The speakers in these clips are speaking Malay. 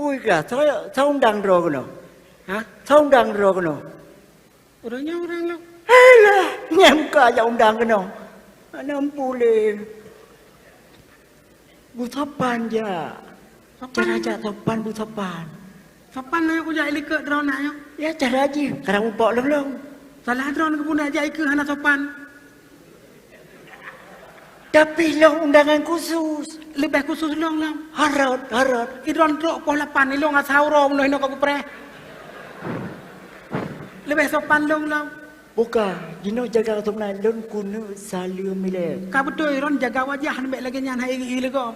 Pui ka, saya undang ro kono. Hah? Saya undang ro kono. Orangnya orang lo. Alah, nyamka ya undang kono. Anam pule. Busapan ja. Cara aja sopan busapan. Sopan na aku jadi ke drone na yo. Ya cara aja, karang upok long. Salah drone ke pun jadi ke hana sopan. Tapi long undangan khusus. Lebih khusus long long. Harot. Idron trok poh lapan ni long asau rom noh aku pre. Lebih sopan long long. Buka, dino jaga sopna lon kuno salu mile. Ka betul ron jaga wajah nembek lagi nyan hai ile ko.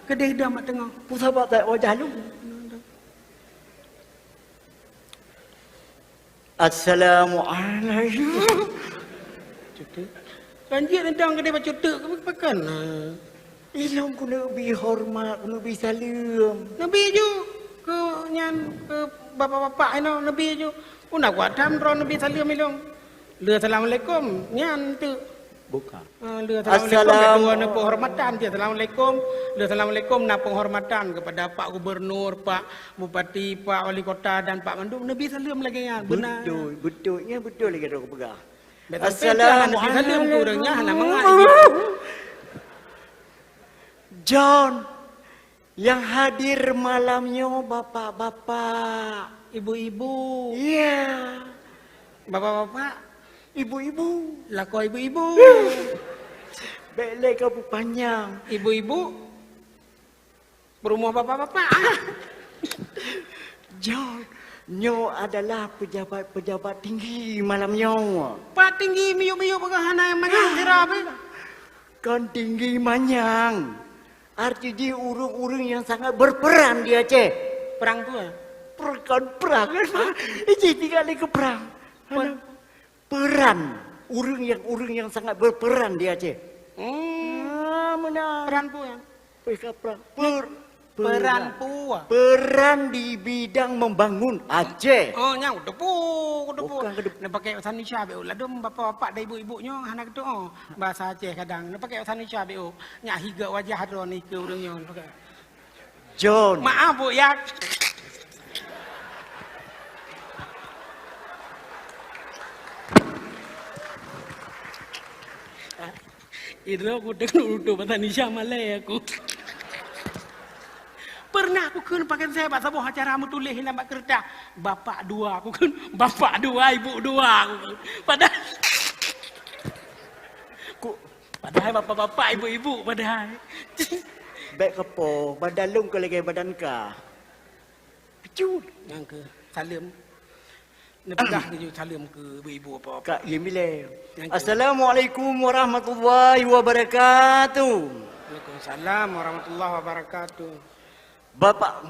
Kedai dah mak tengah. Pusat tak wajah lu. Assalamualaikum. Cuti. Banjir rendang kedai baca tek ke pakan. Ilong kuno bi hormat, kuno bi salam. Nabi ju ke nyan ke bapak-bapak ino nabi ju. Una gua dam ron nabi salam ilong. Le assalamualaikum nyan tu. Buka. Le assalamualaikum na penghormatan dia. Assalamualaikum. Le assalamualaikum na penghormatan kepada Pak Gubernur, Pak Bupati, Pak Wali Kota dan Pak Mandum. Nabi salam lagi ya. Benar. Betulnya betul lagi aku pegang. Assalamualaikum. John yang hadir malamnya bapak-bapak, ibu-ibu. Iya. Bapak-bapak. Ibu-ibu. Lah kau ibu-ibu. Belek kamu panjang. Ibu-ibu. Berumah bapak-bapak. John, nyo adalah pejabat tinggi malamnya. Pak tinggi miu-miu pegahana yang manyang sirap. Kan tinggi manyang. Artinya urung-urung yang sangat berperan di Aceh. Perang tu ya? Perang. Ini tinggal ke perang. Peran. Urung yang sangat berperan di Aceh. Mana? Peran tu ya? Peran pua. Peran di bidang membangun Aceh. Oh, nyang depu. Nak pakai bahasa Indonesia be lah dom bapak-bapak dan ibu-ibunya anak tu bahasa Aceh kadang. Nak pakai bahasa Indonesia be nyak higa wajah ron ni ke urangnya pakai. John. Maaf Bu ya. Idro aku dengar bahasa Indonesia Malay aku. Pernah aku kan pakai saya bahasa buah acara mu tulis nama kertas bapak dua aku kan bapak dua ibu dua aku kan. Padahal bapak-bapak ibu-ibu padahal. Baik kepo badalung ke lagi badan ka. Pecut Yang ke salam. Nepegah ke salam ke ibu-ibu apa-apa. Kak Yemile. Assalamualaikum warahmatullahi wabarakatuh. Waalaikumsalam warahmatullahi wabarakatuh. Bapak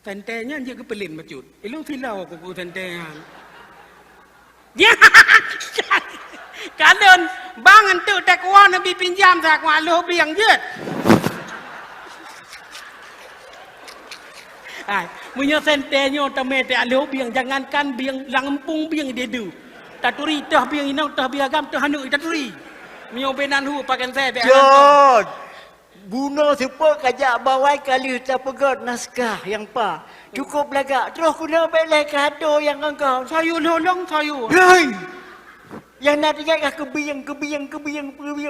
tentenya dia kepelin macut. Ilung silau aku ku tentenya. Ya. Kadon bang entu takwa nabi pinjam sak malu biang jet. Ai, punya sentenya tamete alo biang jangankan biang langempung biang dedu. Taturi tah biang inau tah biagam tah hanu taturi. Mio benan hu pakai saya be. John. Guna supaya kajak bawai kali terpegat naskah yang pa. Cukup lagak. Terus guna belai kado yang engkau. Sayur nolong sayur. Hei! Yang nak tinggal kebiang.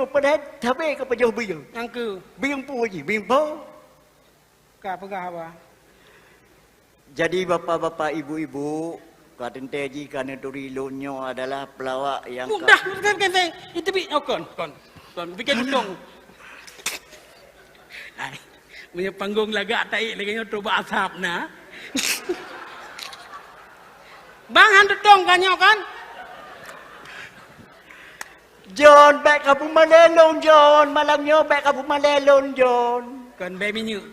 Padahal tapi ke pejauh biang. Yang ke? Biang pu je. Biang pu. Kak pegah apa? Jadi bapak-bapak ibu-ibu. Kata teji kerana duri lonyo adalah pelawak yang... Mudah. Kan. Itu bi. Oh kon. Bikin dong. Ay, punya panggung lagak taik lagi coba asap na. Bang hantu dong kanyo kan? John, baik kamu malelong John. Malamnya baik kamu malelong John. Kan be minyu.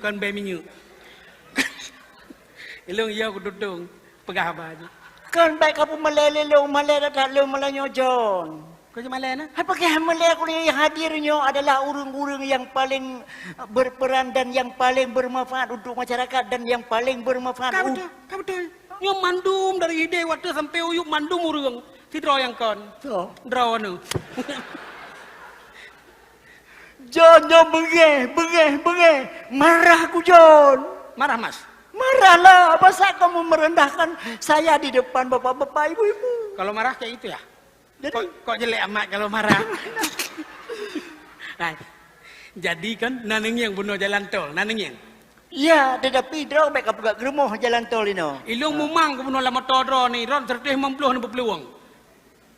Ilong iya aku dudung pegah apa? Kan baik kamu malelong malamnya John. Kau cuma lain ah? Apa ke Malay aku yang hadirnya adalah urung-urung yang paling berperan dan yang paling bermanfaat untuk masyarakat dan yang paling bermanfaat. Kau betul. Nyom mandum dari ide waktu sampai uyuk mandum urung. Si draw yang kon. So. Draw nu. John bengeh. Marah aku John. Marah mas. Marahlah, masa kamu merendahkan saya di depan bapak-bapak, ibu-ibu. Kalau marah kayak itu ya? Jadi, Kok jelek amat kalau marah? Nah, jadi kan naneng yang bunuh jalan tol, naneng yang. ya, tetapi draw baik apa ke rumah jalan tol ini. Ilung mumang ke bunuh lama todro ni, ron 150 ni berpeluang.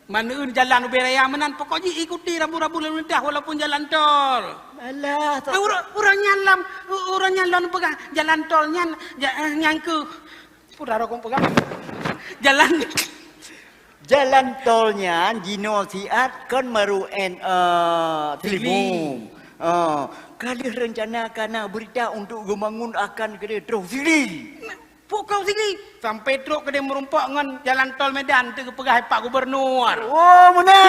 Mana jalan beraya menan, pokoknya ikuti rabu-rabu lalu dah walaupun jalan tol. Alah, tak. Orang nyalam pegang jalan tol nyan ke. Pura rokong pegang. Jalan tolnya Jino Siat kan meruen telimum. Kali rencanakan berita untuk membangun akan kedai terus sini. Pukau sini sampai truk kedai merumpak dengan jalan tol Medan tu ke pegang Pak Gubernur. Oh, mana?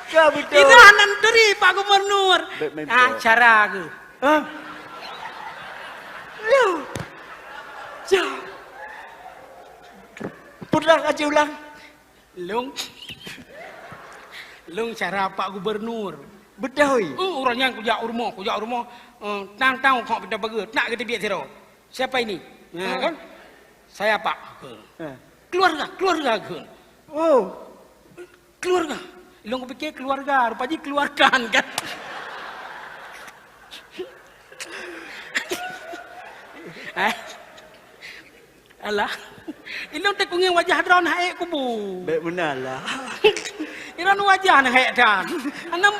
Kau betul. Itu anan dari Pak Gubernur. Cara ke? Hah? Ya. Ya. Pernah aja ulang. Long cara Pak Gubernur. Betul. Orangnya kujak rumah. Tang kok kita bagus. Nak kita biar zero. Siapa ini? Ya, kan? Saya Pak. Keluarga ke? Oh. Keluarga. Long pikir keluarga, rupanya keluarkan kan. Alah. Ilong tak kungin wajah drone haik kubu. Baik benar lah. Iran wajah nak haik dan. Anam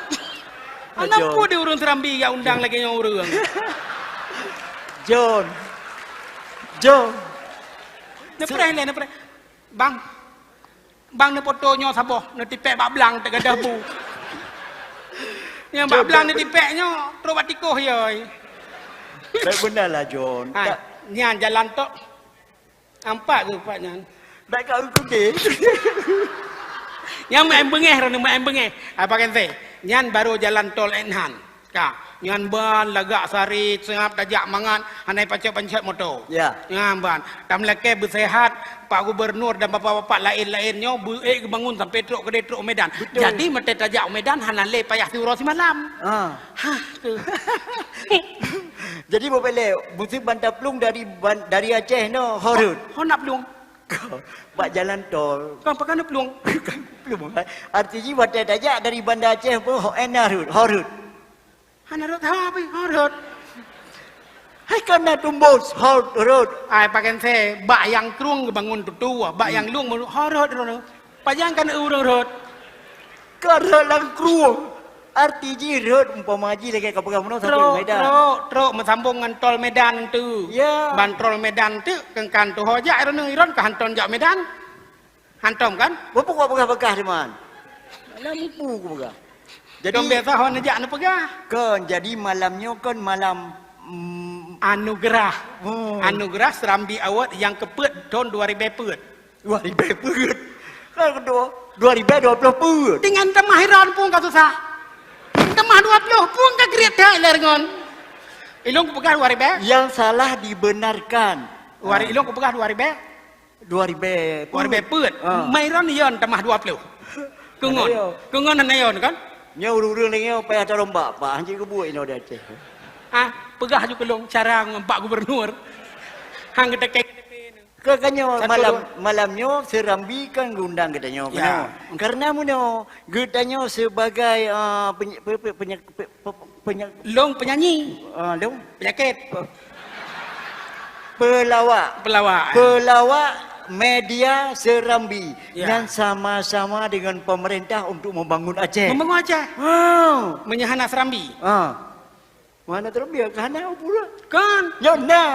pun dia urang Serambi yang undang lagi yang urang. John. Nepre. Bang ne fotonyo saboh, ne tipek bak belang tak ada bu. Yang bak belang ne tipeknya terus batikoh yoi. Baik benar lah John. Nyan jalan tok. Ampak ke Pak Nyan? Baik kau ikut deh. Yang main bengeh. Apa kan saya? Nyan baru jalan tol Enhan. Nyan ban lagak sari sengap tajak mangan hanai pancet motor. Ya. Nyan ban. Tam leke bersehat Pak Gubernur dan bapak-bapak lain-lainnya bangun sampai truk Medan. Betul. Jadi mete tajak Medan hanale payah tiuro si malam. Tu. Jadi bapak le, musim bantar pelung dari Aceh no horut. Nak peluang. Pak jalan tol. Kau pakai nak peluang. Artinya bantar tajak dari Bandar Aceh pun horut. Hanarot apa? Horot. Hai kena tumbus horut. Ai pakai saya bak yang kerung bangun tua, bak yang lung horot rono. Pajang kan urut. Kerana lang kru. Artinya rot umpama haji lagi kau pegang mana sampai Medan. Truk mesambung dengan tol Medan tu. Ya. Ban tol Medan tu kengkan tu hoja iron ke hanton jak Medan. Hantom kan? Berapa kau pegang bekah teman? Lampu kau pegang. Jadi biasa hon jak ne pegah. Kan jadi malamnya kan malam Anugerah. Anugerah Serambi Award yang keput tahun 2000 put. 2000 put. Kan kedua 2020 put. Dengan temah hiran pun kau susah. Temah 20 pun kau gerit dah lergon. Ilung ku pegah 2000. Yang salah dibenarkan. Ilung ku pegah 2000. 2000 put. Mairon yon temah 20. Kungon nayon kan? Nya urang lagi payah tarombak pak anjing kebuai no dah Aceh. Pegah juga long cara dengan Pak Gubernur. Hang kita Kakaknya malamnya Serambi kan gundang katanya. Ya. Karena muno katanya sebagai penyanyi. Penyakit. Pelawak media Serambi yang sama-sama dengan pemerintah untuk membangun Aceh. Menyahana Serambi. Mana Serambi? Kahana pula. Kan? Yona.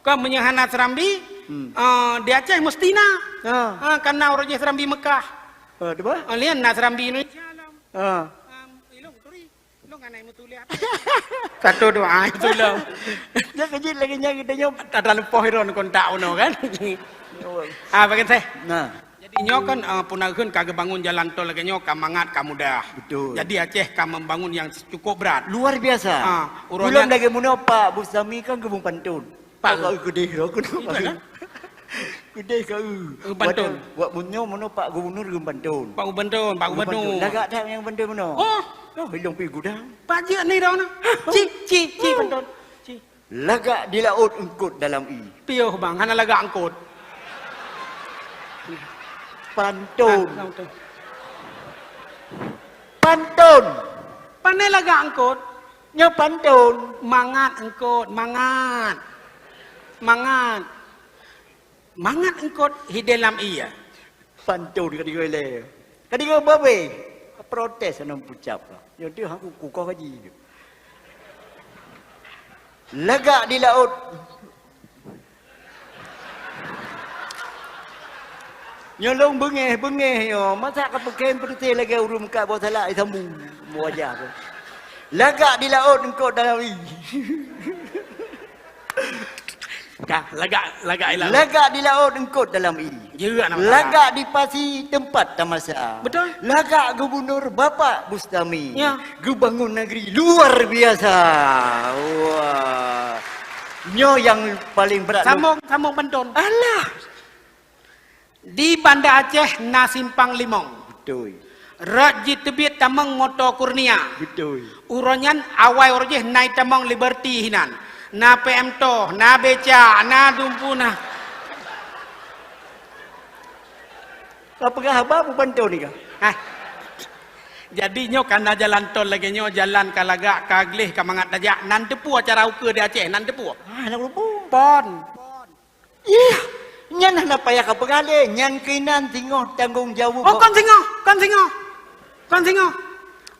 Kan menyahana Serambi. Di Aceh mestina. Karena orangnya Serambi Mekah. Apa? Lian nak Serambi Indonesia. Ilong turi. Ilong anai mutuliat. Satu doa itu loh. Dia kecil lagi nya kita tak terlalu pohiron kontak uno kan. Bagian saya. Nah. Jadi nyo kan punahkeun kagak bangun jalan tol lagi nyo kamangat kamudah. Betul. Jadi Aceh kam membangun yang cukup berat. Luar biasa. Belum lagi muna Pak Bustami kan kebun pantun. Pak kau gede kau kenapa? Gede kau. Pantun. Buat muna Pak Gubernur kebun pantun. Pak Gubernur. Lagak dah yang pantun mana? Oh, belum pergi gudang. Pak je ni dah na. Ci pantun. Lagak di laut engkut dalam i. Piuh bang, hana laga angkut. Pantun. Ah, tu. Pantun. Pandai laga angkut. Nya pantun. Mangat angkut, mangat. Mangat. Mangat angkut hi dalam iya. Pantun kadiga le. Kadiga babe. Protes anam pucap. Yo dia aku kukau haji. Lagak di laut. Nyolong bengeh yo. Masa ka pekem perti lagi urum ka bawa salak sambung wajah tu. Lagak di laut engkau dalam i. Dah, laga ilah. Lagak di laut engkau dalam i. Juga nama. Lagak di pasi tempat tamasa. Betul. Lagak gubernur Bapak Bustami. Ya. Gebangun negeri luar biasa. Wah. Nyo yang paling berat. Sambung pantun. Alah. Di Banda Aceh na simpang limong. Betul. Rajit tebit tamang moto kurnia. Betul. Uronyan awai orjeh nai tamang liberty hinan. Na PM to, na beca, na dumpuna. Apakah haba pantun ni ka? Ah. Jadi nyo karena jalan tol lagi nyo jalan kalaga kaglih kamangat dajak nan tepu acara uke di Aceh nan tepu. Ah, nak lupa. Pon. Iya. Nyan nak payah ka pegale, nyan kinan tengok tanggung jawab. Oh kon singo.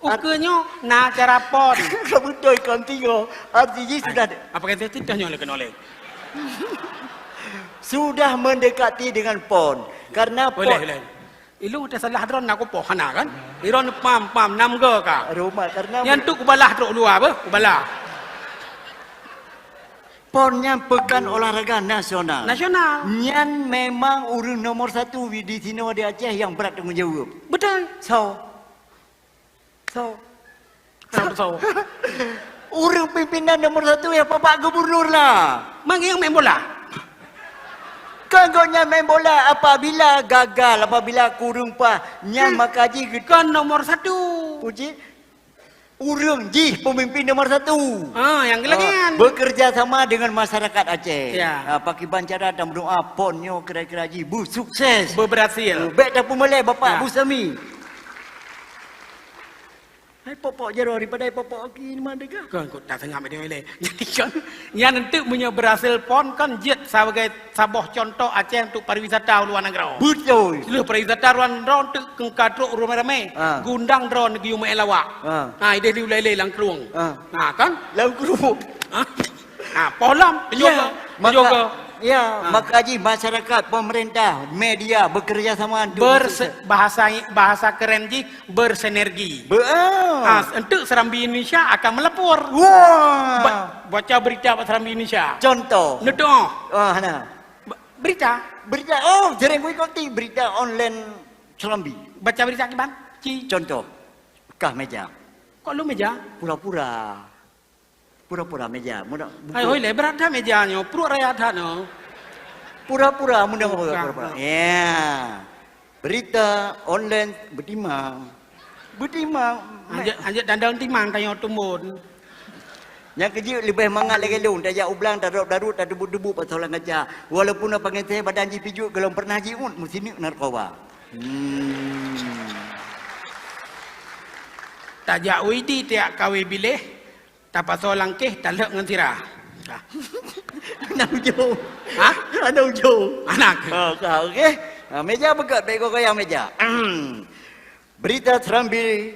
Uke nyo na acara pon. Betul kan tengok. Artinya sudah Apa kata tidak nyo leken oleh. sudah mendekati dengan pon. Karena pon Boleh. Ilu tak salah dron aku pohana kan. Iron pam nam ge ka. rumah karena Yang tu kubalah truk luar apa? Kubalah. ponnya pekan olahraga nasional. Nasional. Nyan memang urung nomor 1 di sini di Aceh yang berat tanggung jawab. Betul. So. Kenapa so? Urung pimpinan nomor 1 ya Bapak Gubernur lah. Mang yang main bola. Kagaknya main bola apabila gagal, apabila kurung pa nyan makaji gitu. Kan nomor 1. Puji. Urung ji pemimpin nomor 1. Ah, yang gelagian. Bekerja sama dengan masyarakat Aceh. Ya. Pakai bancara dan berdoa ponnya kira-kira ji bu sukses. Berhasil. Baik dah pemelih Bapak Ya. Bustami. Hai popok jero daripada popok lagi mana ke? Kan kau tak tengah media oleh. Jadi kan yang nanti punya berhasil pon kan jet sebagai sebuah contoh Aceh untuk pariwisata luar negara. Betul. Seluruh pariwisata luar negara untuk kengkadruk ramai-ramai. Ah. Gundang drone negeri Umar Elawak. Ah. Ide diulai lang keruang. Ah. Kan? Lalu kerupuk. Polam penjaga. Penjaga. Maka ji masyarakat, pemerintah, media bekerja sama untuk bahasa keren ji bersinergi. Untuk Serambi Indonesia akan melapor. Wah. Baca berita Serambi Indonesia. Contoh. Nutu. Nah. Berita. Berita jarang gue ikuti berita online Serambi. Baca berita kiban. Ci. Contoh. Kah meja. Kok lu meja? Pura-pura meja. Mudah. Ayo lebar dah mejanya. Perut raya dah no. Pura-pura mudah pura-pura. Ya. Berita online bertimang. Anjat dandang timang tanya tumbun. Yang kerja lebih mangat lagi lu. Tak jauh ulang, tak darut, tak debu-debu pasal orang kerja. Walaupun apa panggil saya badan ji pijuk, kalau pernah ji pun mesti ni narkoba. Tak jauh ini tiak kawe bileh. Tak pasal langkeh, tak lek ngan sirah. Anak ujung. Hah? Anak ujung. Anak. Okey. Meja bekat, baik kau yang meja. Berita Serambi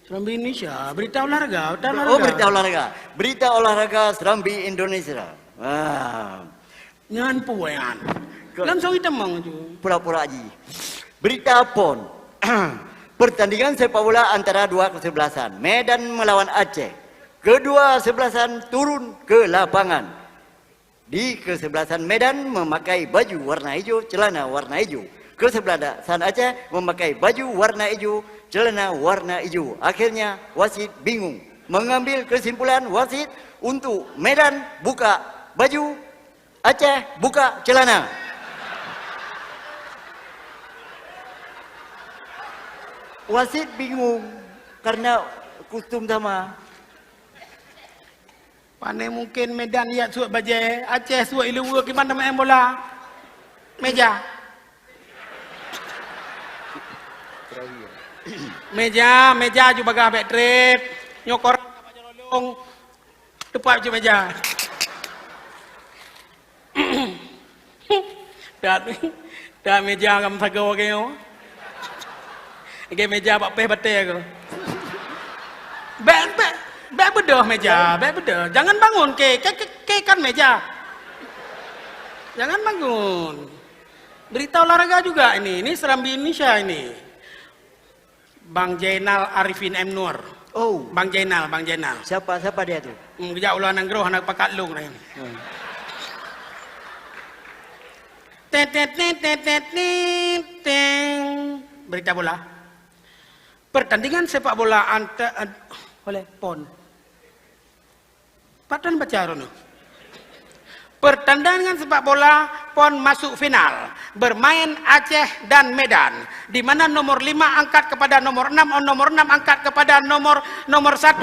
Indonesia. Berita olahraga. Berita olahraga. Berita olahraga Serambi Indonesia. Ngan puan. Langsung kita mang tu. Pura-pura ji. Berita pon. Pertandingan sepak bola antara dua kesebelasan. Medan melawan Aceh. Kedua kesebelasan turun ke lapangan. Di kesebelasan Medan memakai baju warna hijau, celana warna hijau. Kesebelasan Aceh memakai baju warna hijau, celana warna hijau. Akhirnya wasit bingung. Mengambil kesimpulan wasit untuk Medan buka baju, Aceh buka celana. Wasit bingung karena kostum sama. Pandai mungkin Medan ya suat bajai, Aceh suat iluwa gimana main bola? Meja. Meja juga bagah back trip. Nyokor apa jolong. Tepat je meja. Dah meja kamu sagau ke yo. Ke meja pak peh bate ke. Baik bedah meja, baik bedah. Jangan bangun ke kan meja. Jangan bangun. Berita olahraga juga ini Serambi Indonesia ini. Bang Jainal Arifin M Nur. Oh, Bang Jainal. siapa dia tu? Kejap ulah nang geroh anak pakat lung ni. Berita bola. Pertandingan sepak bola oleh PON. Patan baca rono. Pertandingan sepak bola PON masuk final. Bermain Aceh dan Medan. Di mana nomor 5 angkat kepada nomor 6, nomor 6 angkat kepada nomor 1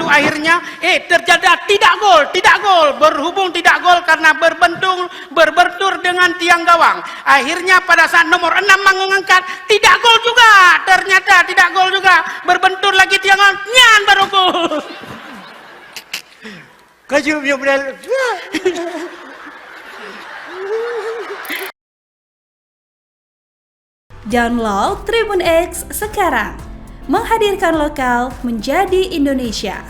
akhirnya terjadi tidak gol. Berhubung tidak gol karena berbentur dengan tiang gawang. Akhirnya pada saat nomor 6 mengangkat tidak gol juga. Ternyata tidak gol juga. Berbentur lagi tiang gawang. Nyan baru gol. Kaju yang benar. Download Tribun X sekarang, menghadirkan lokal menjadi Indonesia.